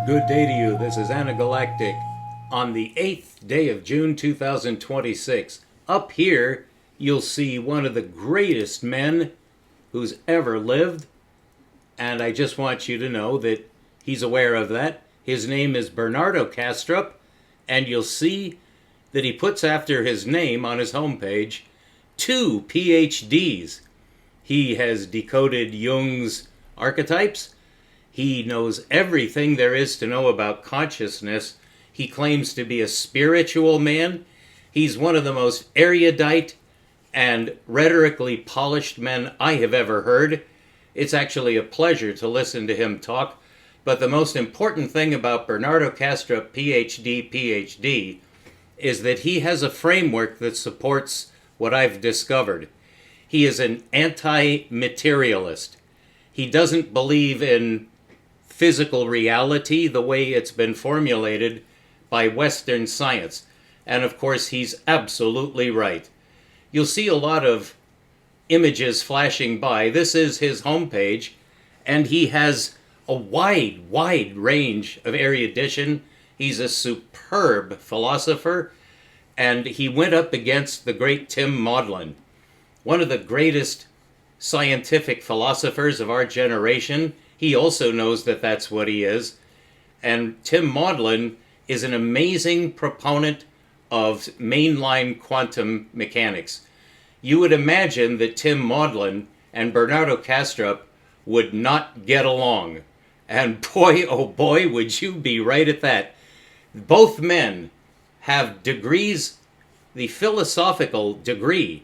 Good day to you. This is Anagalactic on the 8th day of June 2026. Up here, you'll see one of the greatest men who's ever lived. And I just want you to know that he's aware of that. His name is Bernardo Kastrup. And you'll see that he puts after his name on his homepage 2 PhDs. He has decoded Jung's archetypes. He knows everything there is to know about consciousness. He claims to be a spiritual man. He's one of the most erudite and rhetorically polished men I have ever heard. It's actually a pleasure to listen to him talk. But the most important thing about Bernardo Kastrup, PhD, is that he has a framework that supports what I've discovered. He is an anti-materialist. He doesn't believe in physical reality the way it's been formulated by Western science. And of course, he's absolutely right. You'll see a lot of images flashing by. This is his homepage, and he has a wide range of erudition. He's a superb philosopher, and he went up against the great Tim Maudlin, one of the greatest scientific philosophers of our generation. He also knows that that's what he is. And Tim Maudlin is an amazing proponent of mainline quantum mechanics. You would imagine that Tim Maudlin and Bernardo Kastrup would not get along. And boy, oh boy, would you be right at that. Both men have degrees, the philosophical degree,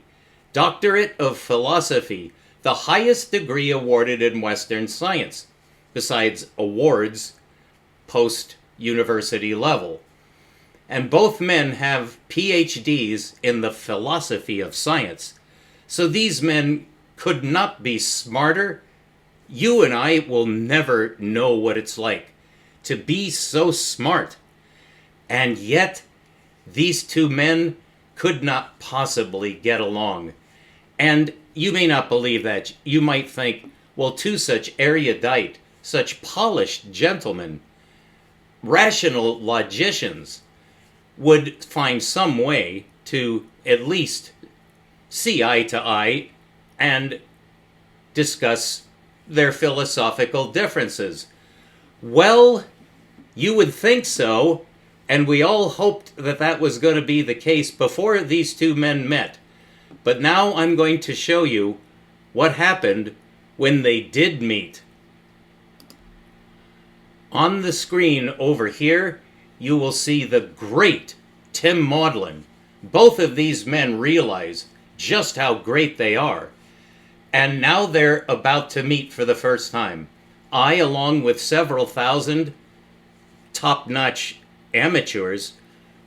Doctorate of Philosophy, the highest degree awarded in Western science, besides awards post-university level. And both men have PhDs in the philosophy of science. So these men could not be smarter. You and I will never know what it's like to be so smart. And yet, these two men could not possibly get along. And you may not believe that. You might think, well, two such erudite, such polished gentlemen, rational logicians, would find some way to at least see eye to eye and discuss their philosophical differences. Well, you would think so, and we all hoped that that was going to be the case before these two men met. But now I'm going to show you what happened when they did meet. On the screen over here, you will see the great Tim Maudlin. Both of these men realize just how great they are. And now they're about to meet for the first time. I, along with several thousand top-notch amateurs,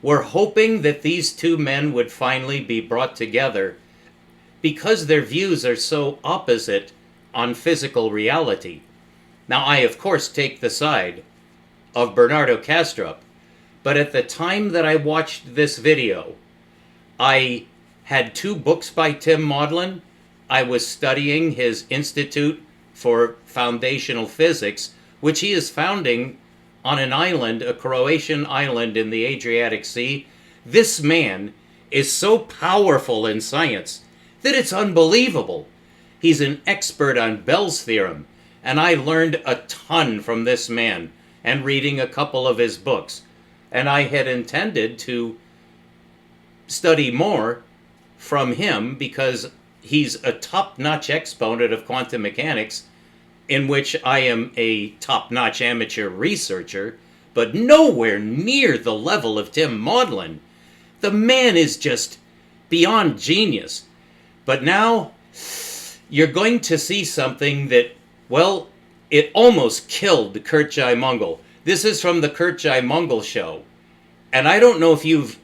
were hoping that these two men would finally be brought together because their views are so opposite on physical reality. Now, I, of course, take the side of Bernardo Kastrup, but at the time that I watched this video, I had 2 books by Tim Maudlin. I was studying his Institute for Foundational Physics, which he is founding on an island, a Croatian island in the Adriatic Sea. This man is so powerful in science that it's unbelievable. He's an expert on Bell's theorem, and I learned a ton from this man and reading a couple of his books. And I had intended to study more from him because he's a top-notch exponent of quantum mechanics, in which I am a top-notch amateur researcher, but nowhere near the level of Tim Maudlin. The man is just beyond genius. But now, you're going to see something that, well, it almost killed Curt Jaimungal. This is from the Curt Jaimungal show. And I don't know if you've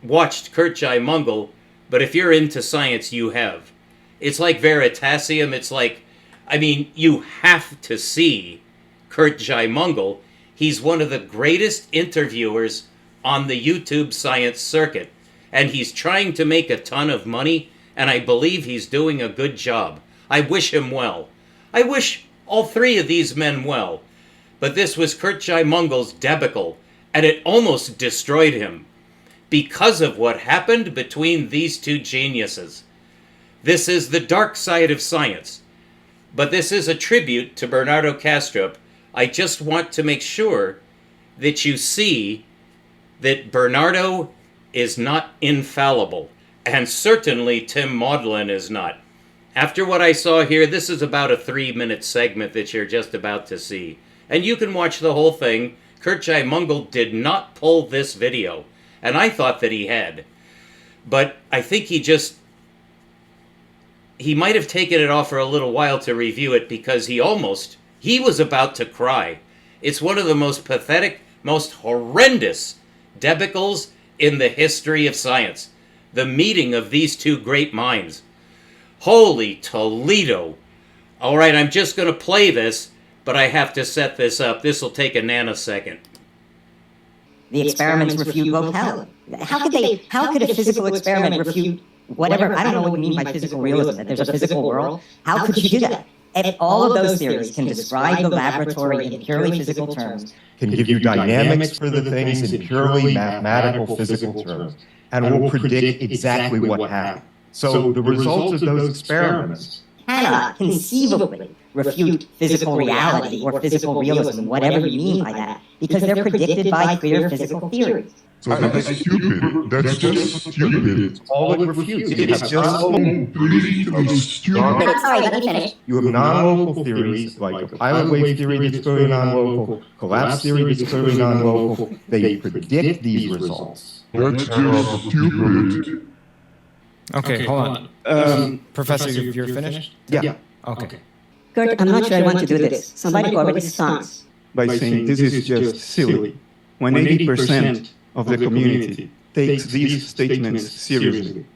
watched Curt Jaimungal, but if you're into science, you have. It's like Veritasium. It's like, I mean, you have to see Curt Jaimungal. He's one of the greatest interviewers on the YouTube science circuit. And he's trying to make a ton of money, and I believe he's doing a good job. I wish him well. I wish all 3 of these men well. But this was Curt Jaimungal's debacle, and it almost destroyed him because of what happened between these two geniuses. This is the dark side of science. But this is a tribute to Bernardo Kastrup. I just want to make sure that you see that Bernardo is not infallible. And certainly Tim Maudlin is not. After what I saw here, this is about a 3-minute segment that you're just about to see. And you can watch the whole thing. Curt Jaimungal did not pull this video. And I thought that he had. But I think he might have taken it off for a little while to review it because he was about to cry. It's one of the most pathetic, most horrendous debacles in the history of science. The meeting of these two great minds. Holy Toledo. All right, I'm just going to play this, but I have to set this up. This will take a nanosecond. The experiments refute both hell. How could a physical experiment refute whatever? I don't know what you mean by physical realism, that there's a physical world. How could you do that? And all of those theories can describe the laboratory in purely physical terms. Can give you dynamics for the things in purely mathematical physical terms, and will predict exactly what happened. So the result of those experiments Cannot conceivably refute physical reality or physical realism, whatever you mean by that, because they're predicted by clear physical theories. So that's stupid. That's just stupid. it's all it refutes. It's just stupid. Sorry, let me finish. you have non-local theories like the pilot wave theory that's clearly non-local, collapse theory that's clearly non-local. They predict these results. That's just stupid. Okay, hold on. Professor, you're finished? Yeah. Okay. Curt, I'm not sure I want to do this. Somebody already responds. By saying this is just silly. When 80% of the community takes these statements seriously.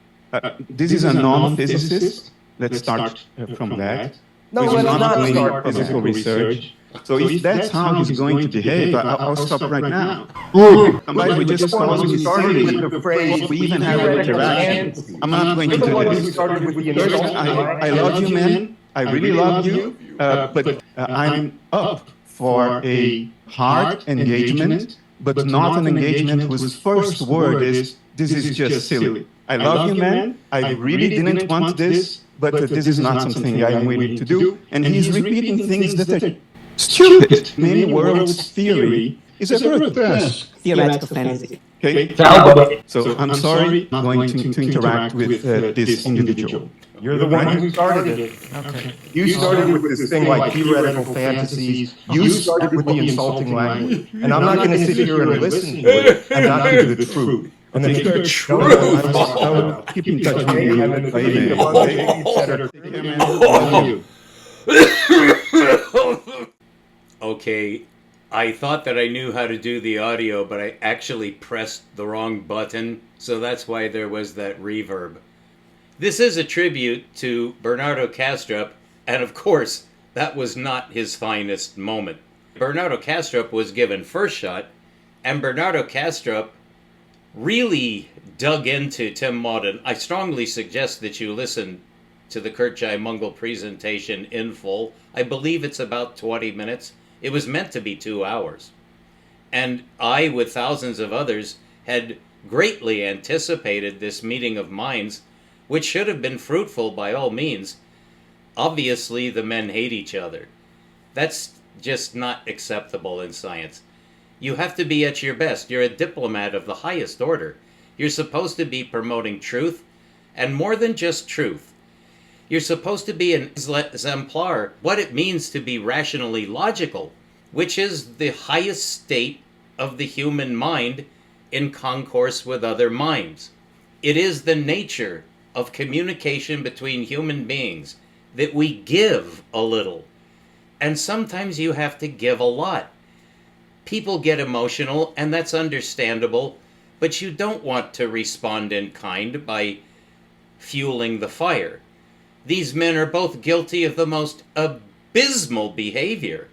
This is a non-physicist. Let's start from that. No, He's let's not doing start from physical that. research. So if that's how he's going to behave, I'll stop right now. Somebody would just call us started with the phrase, we even have an interaction. I'm not going to do this. I love you, man. I really love you. But I'm up for a hard engagement, but not an engagement whose first word is, this is just silly. I love you, man. I really didn't want this, but this is not something I'm willing to do. And he's repeating things that are stupid. Many worlds theory is a grotesque Theoretical fantasy. Okay? So I'm sorry, I'm going to interact with this individual. You're the one who started it. Okay. You started with this thing like theoretical fantasies. You started with the insulting language. And I'm not going to sit here and listen to it and not give you the truth. And then The truth. Keep in touch with me by email. Okay, I thought that I knew how to do the audio, but I actually pressed the wrong button, so that's why there was that reverb. This is a tribute to Bernardo Kastrup, and of course, that was not his finest moment. Bernardo Kastrup was given first shot, and Bernardo Kastrup really dug into Tim Maudlin. I strongly suggest that you listen to the Curt Jaimungal presentation in full. I believe it's about 20 minutes. It was meant to be 2 hours. And I, with thousands of others, had greatly anticipated this meeting of minds, which should have been fruitful by all means. Obviously, the men hate each other. That's just not acceptable in science. You have to be at your best. You're a diplomat of the highest order. You're supposed to be promoting truth, and more than just truth. You're supposed to be an exemplar, what it means to be rationally logical, which is the highest state of the human mind in concourse with other minds. It is the nature of communication between human beings that we give a little, and sometimes you have to give a lot. People get emotional, and that's understandable, but you don't want to respond in kind by fueling the fire. These men are both guilty of the most abysmal behavior.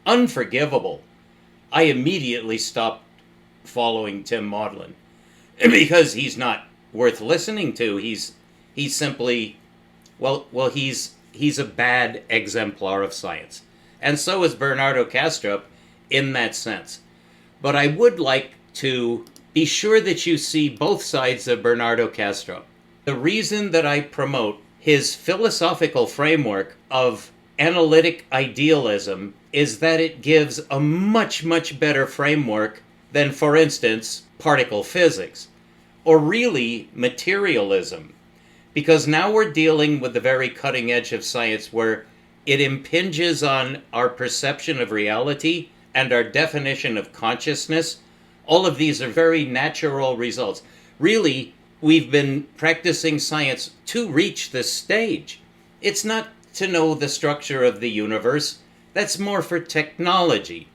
Unforgivable. I immediately stopped following Tim Maudlin because he's not worth listening to. He's simply, he's a bad exemplar of science. And so is Bernardo Kastrup. in that sense. But I would like to be sure that you see both sides of Bernardo Kastrup. The reason that I promote his philosophical framework of analytic idealism is that it gives a much, much better framework than, for instance, particle physics, or really materialism. Because now we're dealing with the very cutting edge of science where it impinges on our perception of reality and our definition of consciousness. All of these are very natural results. Really, we've been practicing science to reach this stage. It's not to know the structure of the universe. That's more for technology.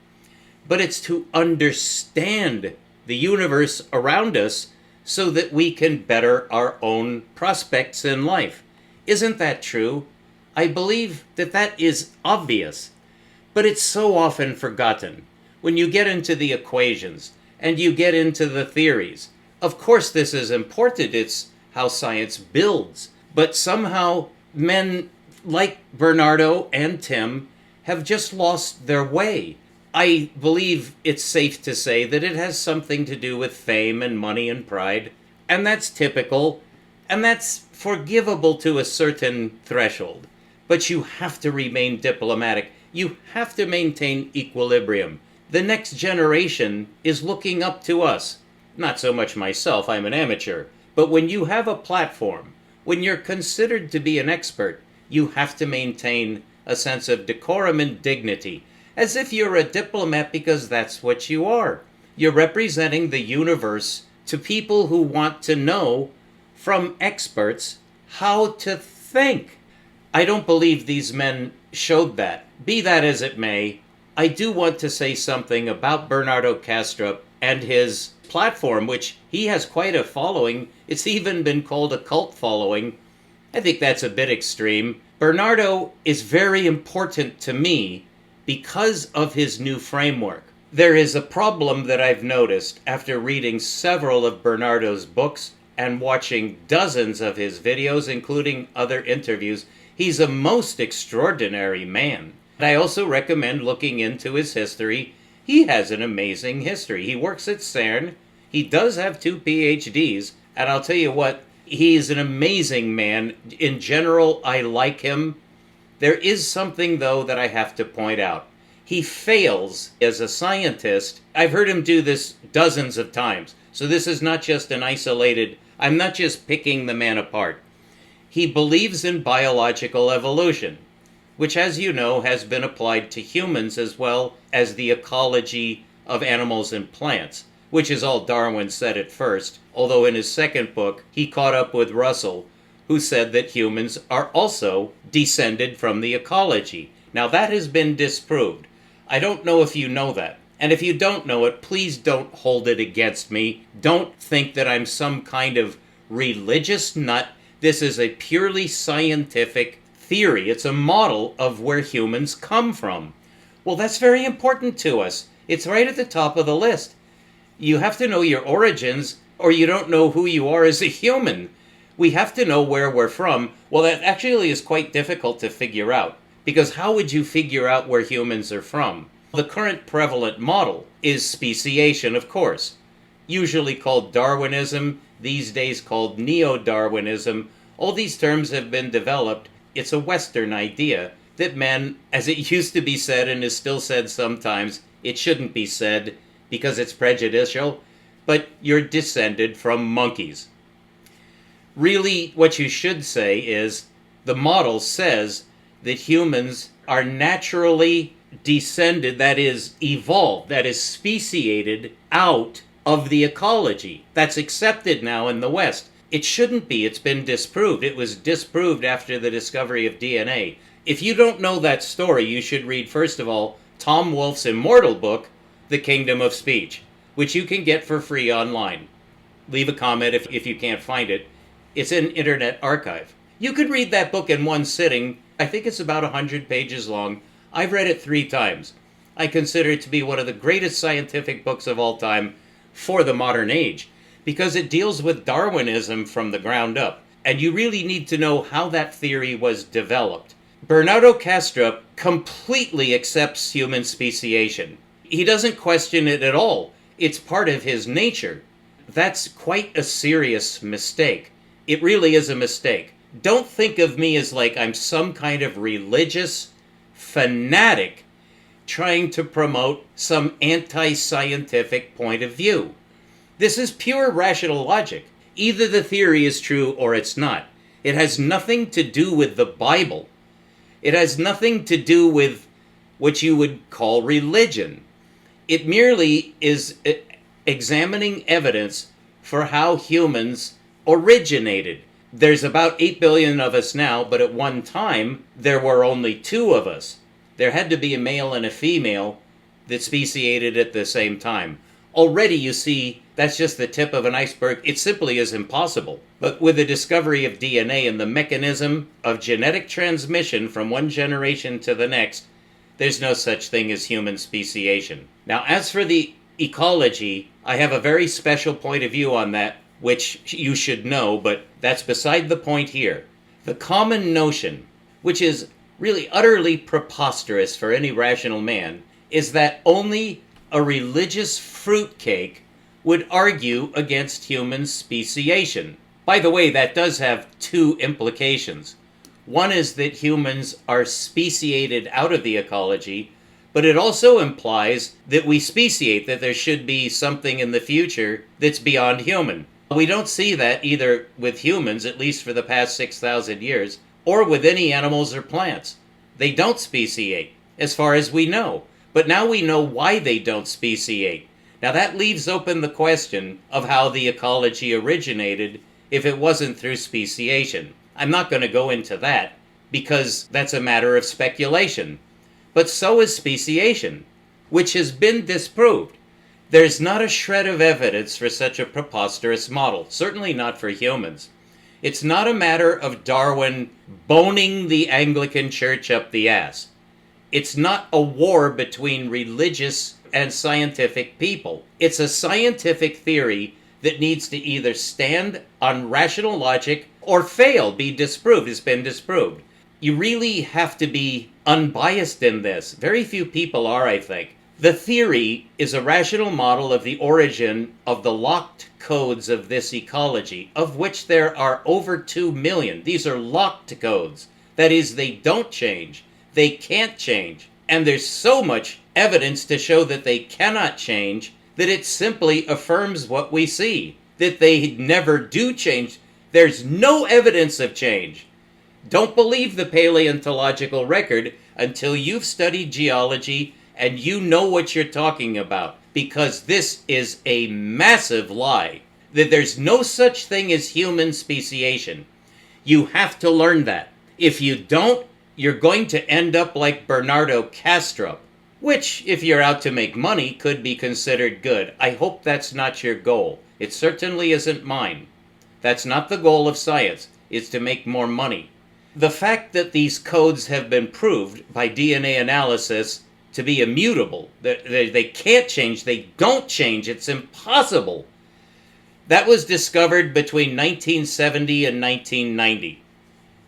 But it's to understand the universe around us so that we can better our own prospects in life. Isn't that true? I believe that that is obvious, but it's so often forgotten. When you get into the equations and you get into the theories, of course this is important, it's how science builds, but somehow men like Bernardo and Tim have just lost their way. I believe it's safe to say that it has something to do with fame and money and pride, and that's typical, and that's forgivable to a certain threshold. But you have to remain diplomatic. You have to maintain equilibrium. The next generation is looking up to us. Not so much myself, I'm an amateur, but when you have a platform, when you're considered to be an expert, you have to maintain a sense of decorum and dignity, as if you're a diplomat because that's what you are. You're representing the universe to people who want to know from experts how to think. I don't believe these men showed that. Be that as it may, I do want to say something about Bernardo Kastrup and his platform, which he has quite a following. It's even been called a cult following. I think that's a bit extreme. Bernardo is very important to me because of his new framework. There is a problem that I've noticed after reading several of Bernardo's books and watching dozens of his videos, including other interviews. He's a most extraordinary man. I also recommend looking into his history. He has an amazing history. He works at CERN. He does have 2 PhDs. And I'll tell you what, he's an amazing man. In general, I like him. There is something, though, that I have to point out. He fails as a scientist. I've heard him do this dozens of times. So this is not just an isolated, I'm not just picking the man apart. He believes in biological evolution, which, as you know, has been applied to humans as well as the ecology of animals and plants, which is all Darwin said at first, although in his second book, he caught up with Russell, who said that humans are also descended from the ecology. Now that has been disproved. I don't know if you know that. And if you don't know it, please don't hold it against me. Don't think that I'm some kind of religious nut. This is a purely scientific theory. It's a model of where humans come from. Well, that's very important to us. It's right at the top of the list. You have to know your origins, or you don't know who you are as a human. We have to know where we're from. Well, that actually is quite difficult to figure out, because how would you figure out where humans are from? The current prevalent model is speciation, of course, usually called Darwinism, these days called neo-Darwinism. All these terms have been developed. It's a Western idea that men, as it used to be said and is still said sometimes, it shouldn't be said because it's prejudicial, but you're descended from monkeys. Really, what you should say is the model says that humans are naturally descended, that is, evolved, that is, speciated out of the ecology. That's accepted now in the West. It shouldn't be. It's been disproved. It was disproved after the discovery of DNA. If you don't know that story, you should read, first of all, Tom Wolfe's immortal book, The Kingdom of Speech, which you can get for free online. Leave a comment if you can't find it. It's in Internet Archive. You could read that book in one sitting. I think it's about 100 pages long. I've read it 3 times. I consider it to be one of the greatest scientific books of all time for the modern age, because it deals with Darwinism from the ground up, and you really need to know how that theory was developed. Bernardo Kastrup completely accepts human speciation. He doesn't question it at all. It's part of his nature. That's quite a serious mistake. It really is a mistake. Don't think of me as like I'm some kind of religious fanatic trying to promote some anti-scientific point of view. This is pure rational logic. Either the theory is true or it's not. It has nothing to do with the Bible. It has nothing to do with what you would call religion. It merely is examining evidence for how humans originated. There's about 8 billion of us now, but at one time, there were only 2 of us. There had to be a male and a female that speciated at the same time. Already, you see, that's just the tip of an iceberg. It simply is impossible. But with the discovery of DNA and the mechanism of genetic transmission from one generation to the next, there's no such thing as human speciation. Now, as for the ecology, I have a very special point of view on that, which you should know, but that's beside the point here. The common notion, which is really utterly preposterous for any rational man, is that only a religious fruitcake would argue against human speciation. By the way, that does have 2 implications. One is that humans are speciated out of the ecology, but it also implies that we speciate, that there should be something in the future that's beyond human. We don't see that either with humans, at least for the past 6,000 years, or with any animals or plants. They don't speciate, as far as we know. But now we know why they don't speciate. Now that leaves open the question of how the ecology originated if it wasn't through speciation. I'm not going to go into that, because that's a matter of speculation. But so is speciation, which has been disproved. There's not a shred of evidence for such a preposterous model, certainly not for humans. It's not a matter of Darwin boning the Anglican Church up the ass. It's not a war between religious and scientific people. It's a scientific theory that needs to either stand on rational logic or fail, be disproved. It's been disproved. You really have to be unbiased in this. Very few people are, I think. The theory is a rational model of the origin of the locked codes of this ecology, of which there are over 2 million. These are locked codes. That is, they don't change. They can't change. And there's so much evidence to show that they cannot change that it simply affirms what we see, that they never do change. There's no evidence of change. Don't believe the paleontological record until you've studied geology and you know what you're talking about, because this is a massive lie, that there's no such thing as human speciation. You have to learn that. If you don't, you're going to end up like Bernardo Kastrup, which, if you're out to make money, could be considered good. I hope that's not your goal. It certainly isn't mine. That's not the goal of science. It's to make more money. The fact that these codes have been proved by DNA analysis to be immutable, they can't change, they don't change, it's impossible. That was discovered between 1970 and 1990.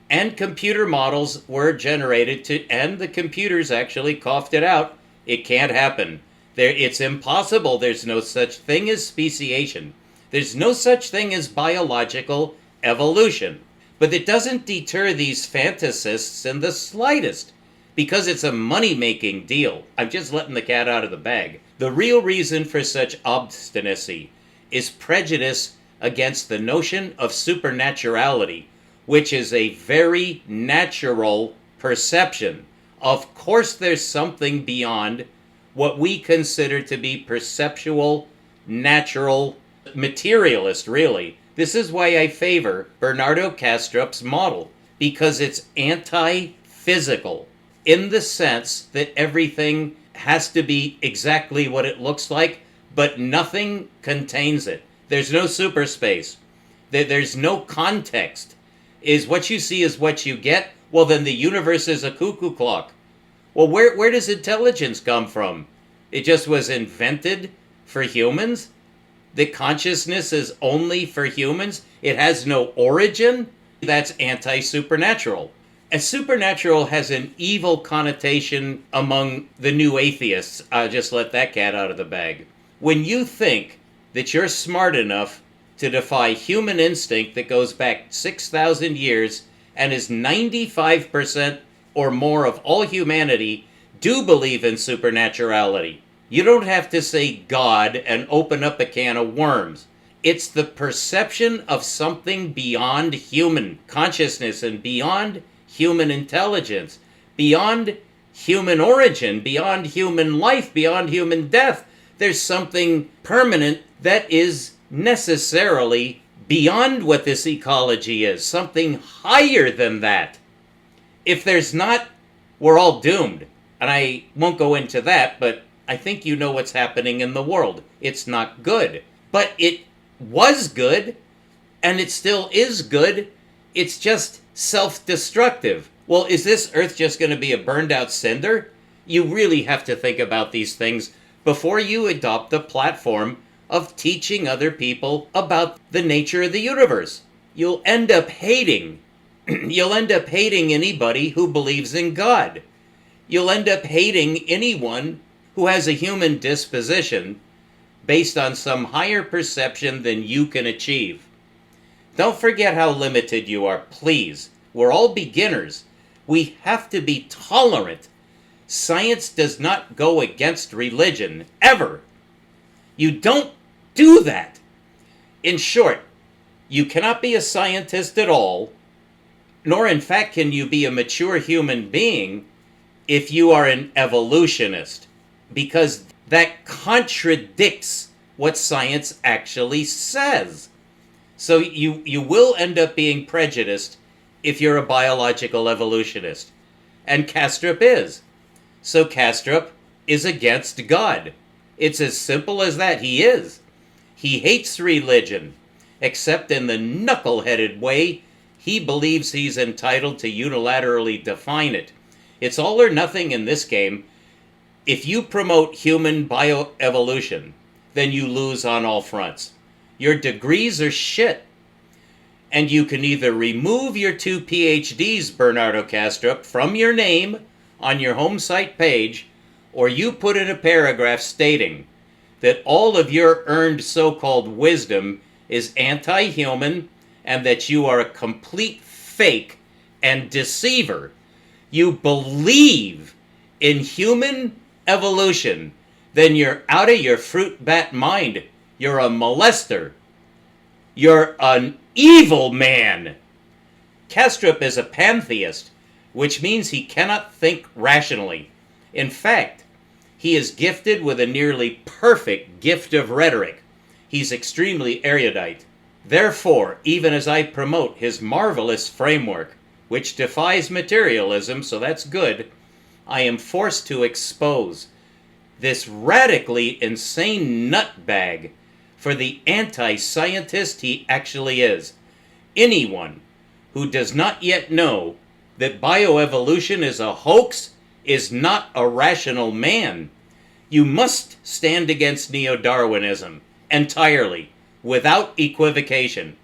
And computer models were generated and the computers actually coughed it out. It can't happen. It's impossible. There's no such thing as speciation. There's no such thing as biological evolution. But it doesn't deter these fantasists in the slightest, because it's a money-making deal. I'm just letting the cat out of the bag. The real reason for such obstinacy is prejudice against the notion of supernaturality, which is a very natural perception. Of course there's something beyond what we consider to be perceptual, natural, materialist, really. This is why I favor Bernardo Kastrup's model, because it's anti-physical, in the sense that everything has to be exactly what it looks like, but nothing contains it. There's no superspace. There's no context. Is what you see is what you get? Well, then the universe is a cuckoo clock. Well, where does intelligence come from? It just was invented for humans? The consciousness is only for humans? It has no origin? That's anti-supernatural. And supernatural has an evil connotation among the new atheists. I'll just let that cat out of the bag. When you think that you're smart enough to defy human instinct that goes back 6,000 years and is 95% or more of all humanity do believe in supernaturality. You don't have to say God and open up a can of worms. It's the perception of something beyond human consciousness and beyond human intelligence, beyond human origin, beyond human life, beyond human death. There's something permanent that is necessarily beyond what this ecology is, something higher than that. If there's not, we're all doomed. And I won't go into that, but I think you know what's happening in the world. It's not good. But it was good, and it still is good. It's just self-destructive. Well, is this Earth just going to be a burned-out cinder? You really have to think about these things before you adopt the platform of teaching other people about the nature of the universe. You'll end up hating. You'll end up hating anybody who believes in God. You'll end up hating anyone who has a human disposition based on some higher perception than you can achieve. Don't forget how limited you are, please. We're all beginners. We have to be tolerant. Science does not go against religion, ever. You don't do that. In short, you cannot be a scientist at all, nor in fact can you be a mature human being if you are an evolutionist, because that contradicts what science actually says. So you will end up being prejudiced if you're a biological evolutionist. And Kastrup is. So Kastrup is against God. It's as simple as that. He is. He hates religion, except in the knuckle-headed way he believes he's entitled to unilaterally define it. It's all or nothing in this game. If you promote human bioevolution, then you lose on all fronts. Your degrees are shit. And you can either remove your 2 PhDs, Bernardo Kastrup, from your name on your home site page, or you put in a paragraph stating that all of your earned so-called wisdom is anti-human and that you are a complete fake and deceiver. You believe in human evolution, then you're out of your fruit bat mind. You're a molester. You're an evil man. Kastrup is a pantheist, which means he cannot think rationally. In fact, he is gifted with a nearly perfect gift of rhetoric. He's extremely erudite. Therefore, even as I promote his marvelous framework, which defies materialism, so that's good, I am forced to expose this radically insane nutbag for the anti-scientist he actually is. Anyone who does not yet know that bioevolution is a hoax is not a rational man. You must stand against neo-Darwinism entirely, without equivocation.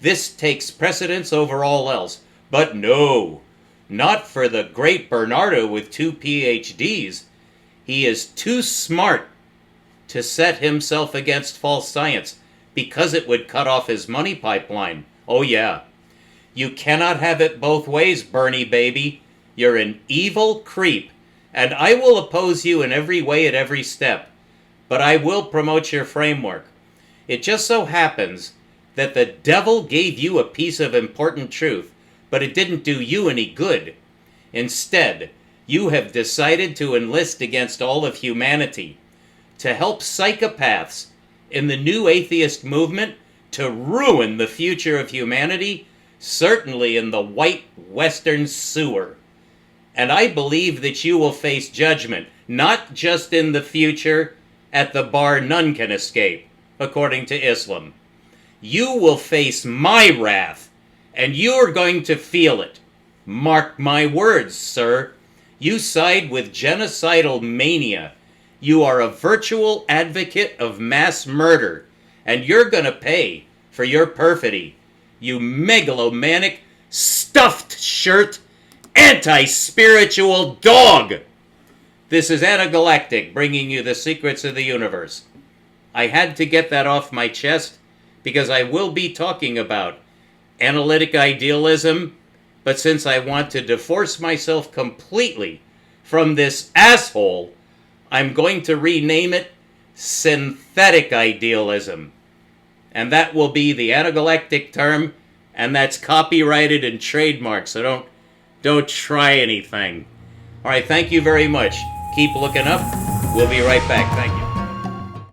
This takes precedence over all else. But no, not for the great Bernardo with 2 PhDs. He is too smart to set himself against false science because it would cut off his money pipeline. Oh yeah. You cannot have it both ways, Bernie baby. You're an evil creep, and I will oppose you in every way at every step. But I will promote your framework. It just so happens that the devil gave you a piece of important truth, but it didn't do you any good. Instead, you have decided to enlist against all of humanity, to help psychopaths in the new atheist movement to ruin the future of humanity, certainly in the white western sewer. And I believe that you will face judgment, not just in the future, at the bar none can escape, according to Islam. You will face my wrath, and you are going to feel it. Mark my words, sir. You side with genocidal mania. You are a virtual advocate of mass murder, and you're going to pay for your perfidy. You megalomaniac stuffed shirt. anti-spiritual dog. This is Anagalactic, bringing you the secrets of the universe. I had to get that off my chest because I will be talking about analytic idealism, but since I want to divorce myself completely from this asshole, I'm going to rename it synthetic idealism. And that will be the Anagalactic term, and that's copyrighted and trademarked, so don't try anything. All right, thank you very much. Keep looking up. We'll be right back. Thank you.